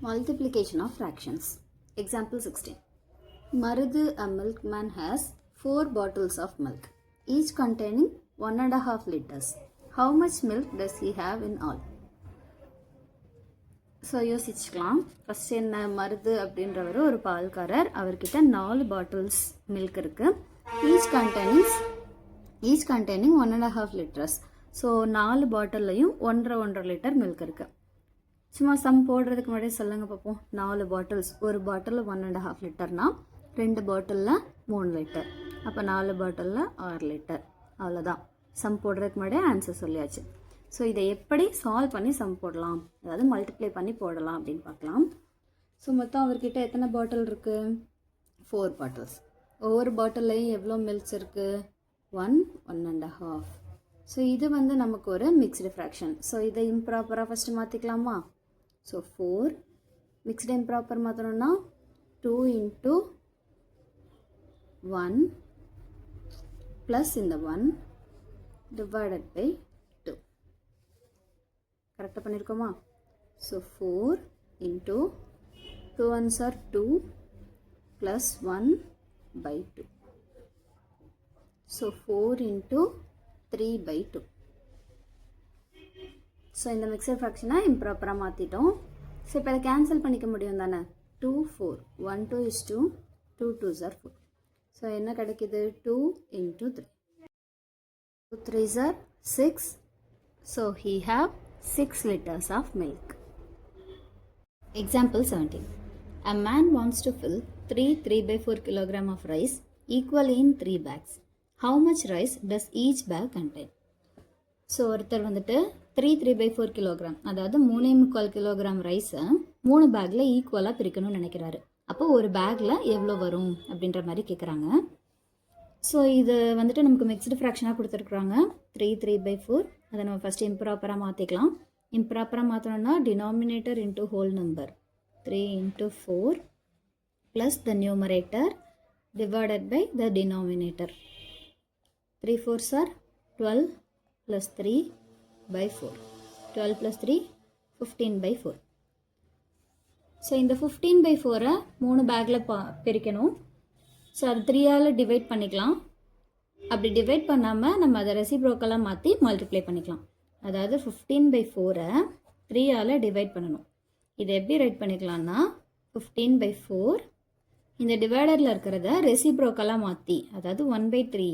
Multiplication of fractions. Example 16. Marudhu, a milkman, has 4 bottles of milk, each containing 1.5 liters. How much milk does he have in all? So யோசிச்சுக்கலாம். First என்ன, மருது அப்படின்றவர் ஒரு பால்காரர், அவர்கிட்ட 4 bottles milk இருக்குது. Each containing 1.5 liters. So 4 பாட்டில்லையும் 1.5 litre milk இருக்குது. சும்மா சம் போடுறதுக்கு முன்னாடி சொல்லுங்கள் பார்ப்போம். 4 பாட்டில்ஸ், ஒரு பாட்டிலில் 1.5 லிட்டர்னா 2 பாட்டிலில் 3 லிட்டர், அப்போ 4 பாட்டிலில் 6 லிட்டர். அவ்வளோதான். சம் போடுறதுக்கு முன்னாடி ஆன்சர் சொல்லியாச்சு. ஸோ இதை எப்படி சால்வ் பண்ணி சம் போடலாம், அதாவது மல்டிப்ளை பண்ணி போடலாம் அப்படின்னு பார்க்கலாம். ஸோ மொத்தம் அவர்கிட்ட எத்தனை பாட்டில் இருக்குது? 4 பாட்டில்ஸ். ஒவ்வொரு பாட்டில்லையும் எவ்வளோ மில்க்ஸ் இருக்குது? 1, 1.5. ஸோ இது நமக்கு ஒரு மிக்ஸ்டு ஃப்ராக்ஷன். ஸோ இதை இம்ப்ராப்பராக ஃபஸ்ட்டு மாற்றிக்கலாமா? ஸோ 4 மிக்ஸ்டு இம்ப்ராப்பர் மாற்றணும்னா 2 into 1 ப்ளஸ் இந்த 1 divided by 2. கரெக்டாக பண்ணியிருக்கோமா? So 4 into 2 ones are 2 plus 1 by 2. So 4 into 3 by 2. So இந்த மிக்சர் ஃப்ராக்ஷனை இம்ப்ராப்பராக மாற்றிட்டோம். ஸோ இப்போ அதை கேன்சல் பண்ணிக்க முடியும் தானே? 2, 4, 1, 2 is 2, 2 2s are 4. ஸோ என்ன கிடைக்குது? 2 into 3. 2 3s are 6. So he have 6 liters of milk. Example 17. A man wants to fill 3 3/4 kilogram of rice equally in 3 bags. How much rice does each bag contain? So ஒருத்தர் 3 3/4 kilogram, அதாவது 3.25 kilogram ரைஸை 3 பேக்கில் ஈக்குவலாக பிரிக்கணும்னு நினைக்கிறாரு. அப்போ ஒரு பேக்கில் எவ்வளோ வரும் அப்படின்ற மாதிரி கேட்குறாங்க. ஸோ இது நமக்கு மிக்ஸ்டு ஃப்ராக்ஷனாக கொடுத்துருக்குறாங்க. 3 3/4. அதை நம்ம ஃபஸ்ட்டு இம்ப்ராப்பராக மாற்றிக்கலாம். இம்ப்ராப்பராக மாற்றணும்னா denominator into whole number 3 into 4 plus the numerator divided by the denominator. 3 4s are 12 plus 3 by 4. 12 plus 3 15/4. So இந்த 15/4 3 பேக்கில் பிரிக்கணும். ஸோ அது 3ஆல் டிவைட் பண்ணிக்கலாம். அப்படி டிவைட் பண்ணாமல் நம்ம அதை ரெசிப்ரோக்கலாக மாற்றி மல்டிப்ளை பண்ணிக்கலாம். அதாவது 15/4 3ஆல் டிவைட் பண்ணணும். இதை எப்படி ரைட் பண்ணிக்கலாம்னா 15/4 இந்த டிவைடரில் இருக்கிறத ரெசிப்ரோக்கலாக மாற்றி, அதாவது 1/3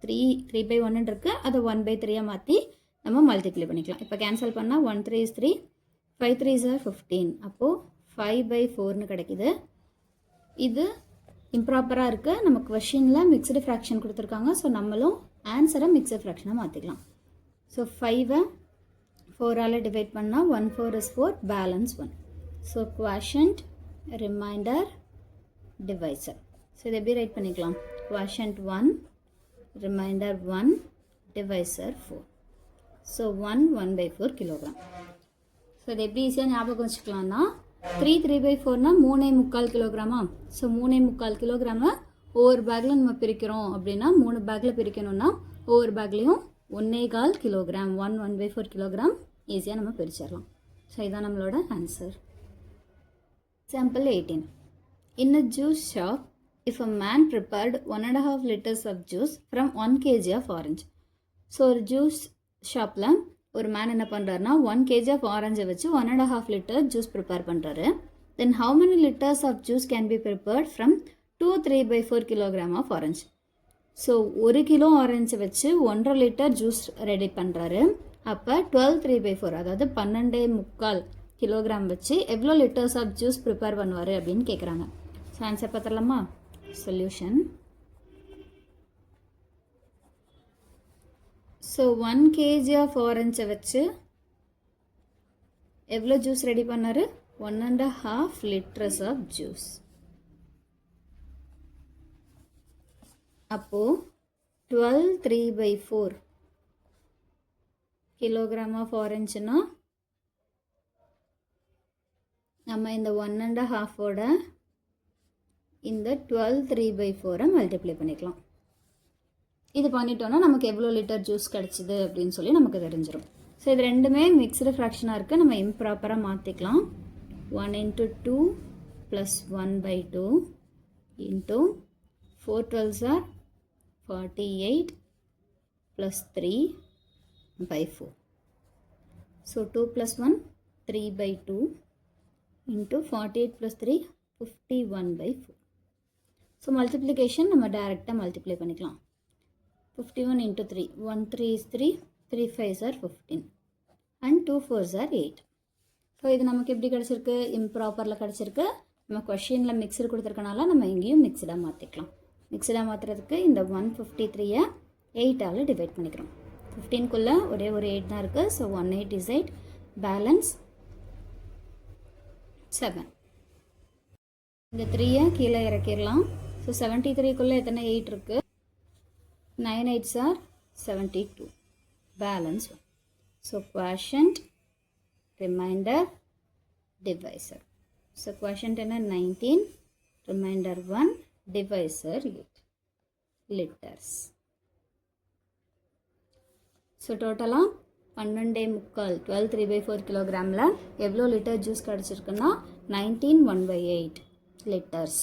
3/1 இருக்குது, அதை 1/3 மாற்றி நம்ம மல்டிப்ளை பண்ணிக்கலாம். இப்போ கேன்சல் பண்ணால் 1 3 is 3, 5 3s are 15. அப்போது 5/4ன்னு கிடைக்குது. இது இம்ப்ராப்பராக இருக்குது. நம்ம கொஷினில் மிக்ஸ்டு ஃப்ராக்ஷன் கொடுத்துருக்காங்க. ஸோ நம்மளும் ஆன்சரை மிக்ஸ்டு ஃப்ராக்ஷனாக மாற்றிக்கலாம். ஸோ 5ஐ 4ஆல் டிவைட் பண்ணால் 1 4 is 4, balance 1. So quotient, remainder, divisor. So இதை எப்படி ரைட் பண்ணிக்கலாம்? Quotient 1, remainder 1, divisor 4. So 1 1/4 kilogram. So இதை எப்படி ஈஸியாக ஞாபகம் வச்சுக்கலாம்னா 3 3/4னா 3.25 கிலோகிராமா? ஸோ 3.25 கிலோகிராமை ஒவ்வொரு பேக்கில் நம்ம பிரிக்கிறோம் அப்படின்னா 3 பேக்கில் பிரிக்கணும்னா ஒவ்வொரு பேக்லேயும் 1.25 கிலோகிராம், 1 1/4 கிலோகிராம் ஈஸியாக நம்ம பிரிச்சிடலாம். ஸோ இதுதான் நம்மளோட answer. Example 18. In a juice shop, if a man prepared 1.5 liters of juice from 1 kg of orange. So ஒரு ஜூஸ் ஷாப்பில் ஒரு மேன் என்ன பண்ணுறாருனா 1 kg of ஆரஞ்சை வச்சு 1.5 liter ஜூஸ் ப்ரிப்பேர் பண்ணுறாரு. தென் how many liters of juice can be prepared from 2 3/4 kilogram of orange? So 1 kilo ஆரஞ்சை வச்சு 1.5 litre juice ready பண்ணுறாரு. அப்போ 12 3/4, அதாவது 12.25 கிலோகிராம் வச்சு எவ்வளோ லிட்டர்ஸ் ஆஃப் ஜூஸ் ப்ரிப்பேர் பண்ணுவார் அப்படின்னு கேட்குறாங்க. ஸோ ஆன்சர் பார்த்துடலாமா? சொல்யூஷன். ஸோ 1 kg ஆஃப் ஆரஞ்சை வச்சு எவ்வளோ ஜூஸ் ரெடி பண்ணார்? 1.5 liters ஆஃப் ஜூஸ். அப்போது 12 3/4 கிலோகிராம் ஆஃப் ஆரஞ்சுனா நம்ம இந்த 1.5ஓட இந்த 12 3/4 மல்டிப்ளை பண்ணிக்கலாம். இது பண்ணிட்டோன்னா நமக்கு எவ்வளோ லிட்டர் ஜூஸ் கிடச்சிது அப்படின்னு சொல்லி நமக்கு தெரிஞ்சிடும். ஸோ இது ரெண்டுமே மிக்ஸ்டு ஃப்ராக்ஷனாக இருக்குது. நம்ம இம்ப்ராப்பராக மாற்றிக்கலாம். 1 into 2 plus 1 by 2 into 4 12s are 48 plus 3 by 4. So 2 plus 1 3 by 2 into 48 plus 3 51 by 4. So multiplication நம்ம டைரக்டா மல்டிப்ளை பண்ணிக்கலாம். 51 into 3 1 3 is 3 3 5s are 15 and 2 4s are 8. So இது நமக்கு எப்படி கிடச்சிருக்கு? இம்ப்ராப்பரில் கிடச்சிருக்கு. நம்ம கொஷினில் மிக்சர் கொடுத்துருக்கனால நம்ம இங்கேயும் மிக்சடாக மாற்றிக்கலாம். மிக்சடாக மாற்றுறதுக்கு இந்த 153-ஐ 8ஆல் டிவைட் பண்ணிக்கிறோம். 15க்குள்ளே ஒரே ஒரு 8 தான் இருக்குது. So 18 is 8, balance 7. இந்த 3-ஐ கீழே இறக்கிடலாம். ஸோ 73க்குள்ளே எத்தனை 8 இருக்குது? 9 8s are 72, balance 1. So quotient, remainder, divisor. So quotient என்ன 19, remainder 1, divisor 8 liters. So டோட்டலாக 12.75 12 3/4 கிலோகிராமில் எவ்வளோ லிட்டர் ஜூஸ் கிடச்சிருக்குன்னா 19 1/8 லிட்டர்ஸ்.